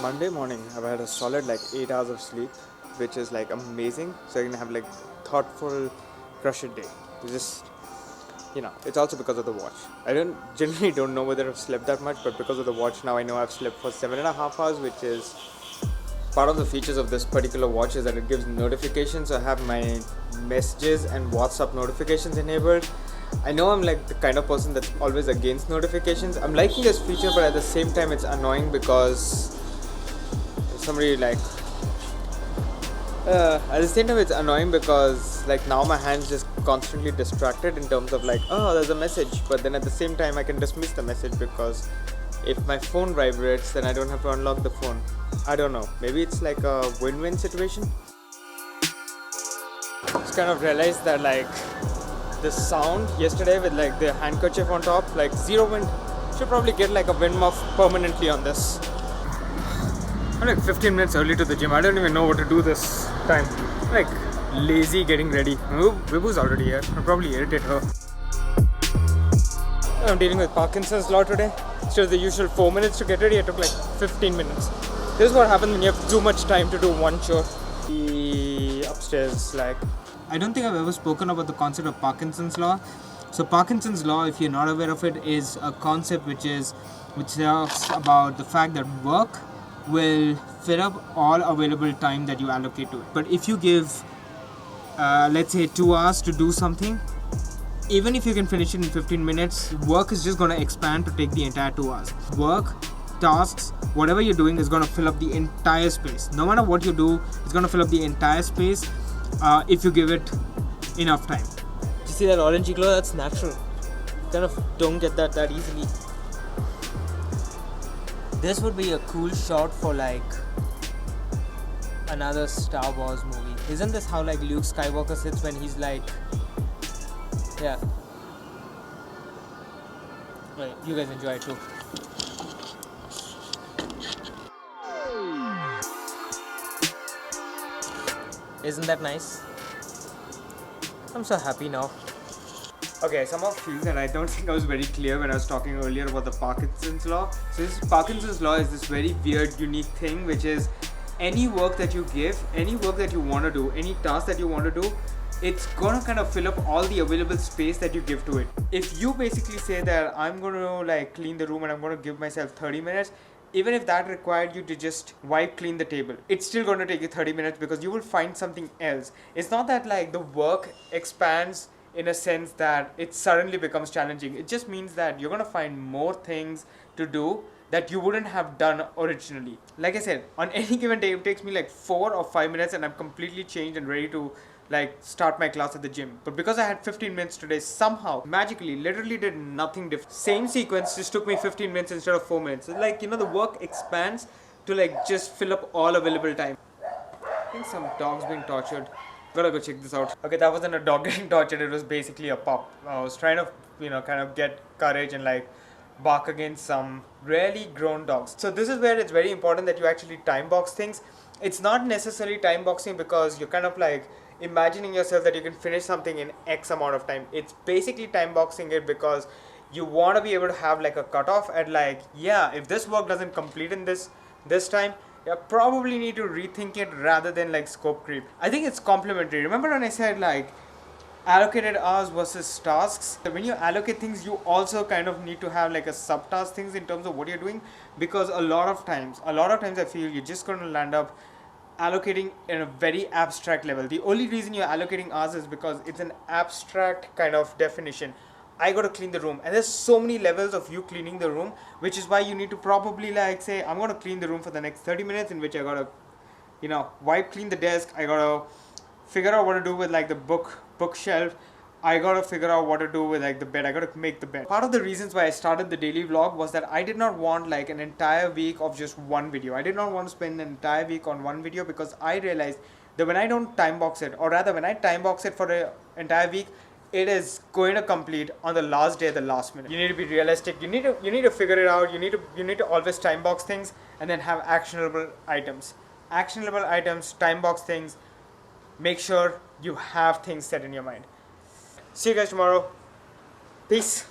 Monday morning, I've had a solid like 8 hours of sleep, which is like amazing. So I can have like thoughtful, crushed day. It's just, it's also because of the watch. I don't generally don't know whether I've slept that much, but because of the watch now I know I've slept for 7.5 hours, which is part of the features of this particular watch is that it gives notifications. So I have my messages and WhatsApp notifications enabled. I know I'm like the kind of person that's always against notifications. I'm liking this feature, but at the same time it's annoying because somebody like at the same time it's annoying because like now my hand's just constantly distracted in terms of like, oh, there's a message, but then at the same time I can dismiss the message because if my phone vibrates then I don't have to unlock the phone. I don't know, maybe it's like a win-win situation. Just kind of realized that like the sound yesterday with like the handkerchief on top, like zero wind, should probably get like a wind muff permanently on this. I'm like 15 minutes early to the gym. I don't even know what to do this time. I'm like lazy getting ready. Vibhu's already here. I'll probably irritate her. I'm dealing with Parkinson'S Law today. Instead of the usual 4 minutes to get ready, I took like 15 minutes. This is what happens when you have too much time to do one chore. Upstairs, like, I don't think I've ever spoken about the concept of Parkinson'S Law. So Parkinson'S Law, if you're not aware of it, is a concept which talks about the fact that work will fill up all available time that you allocate to it. But if you give, let's say 2 hours to do something, even if you can finish it in 15 minutes, work is just going to expand to take the entire 2 hours. Work, tasks, whatever you're doing is going to fill up the entire space. No matter what you do, it's going to fill up the entire space if you give it enough time. You see that orangey glow? That's natural. Kind of don't get that easily. This would be a cool shot for like another Star Wars movie. Isn't this how like Luke Skywalker sits when he's like, yeah. Right, you guys enjoy it too. Isn't that nice? I'm so happy now. Okay, I somehow feel that I don't think I was very clear when I was talking earlier about the Parkinson's Law. So this Parkinson's Law is this very weird, unique thing, which is any work that you give, any work that you want to do, any task that you want to do, it's gonna kind of fill up all the available space that you give to it. If you basically say that I'm gonna like clean the room and I'm gonna give myself 30 minutes, even if that required you to just wipe clean the table, it's still going to take you 30 minutes because you will find something else. It's not that like the work expands in a sense that it suddenly becomes challenging. It just means that you're going to find more things to do that you wouldn't have done originally. Like I said, on any given day it takes me like 4 or 5 minutes and I'm completely changed and ready to like start my class at the gym. But because I had 15 minutes today, somehow magically literally did nothing different. Same sequence just took me 15 minutes instead of 4 minutes. It's like, the work expands to like just fill up all available time. I think some dog's being tortured. Gotta go check this out. Okay, that wasn't a dog getting tortured, it was basically a pup. I was trying to kind of get courage and like bark against some really grown dogs. So this is where it's very important that you actually time box things. It's not necessarily time boxing because you're kind of like imagining yourself that you can finish something in X amount of time. It's basically time boxing it because you want to be able to have like a cutoff at like, yeah, if this work doesn't complete in this time, you probably need to rethink it rather than like scope creep. I think it's complementary. Remember when I said like allocated hours versus tasks? When you allocate things, you also kind of need to have like a subtask things in terms of what you're doing, because a lot of times I feel you're just going to land up allocating in a very abstract level. The only reason you're allocating hours is because it's an abstract kind of definition. I gotta clean the room, and there's so many levels of you cleaning the room, which is why you need to probably like say, I'm gonna clean the room for the next 30 minutes in which I gotta wipe clean the desk, I gotta figure out what to do with like the bookshelf, I gotta figure out what to do with like the bed, I gotta make the bed. Part of the reasons why I started the daily vlog was that I did not want like an entire week of just one video. I did not want to spend an entire week on one video because I realized that when I don't time box it, or rather when I time box it for an entire week, it is going to complete on the last day, the last minute. You need to be realistic. You need to figure it out. You need to always time box things and then have actionable items. Actionable items, time box things. Make sure you have things set in your mind. See you guys tomorrow. Peace.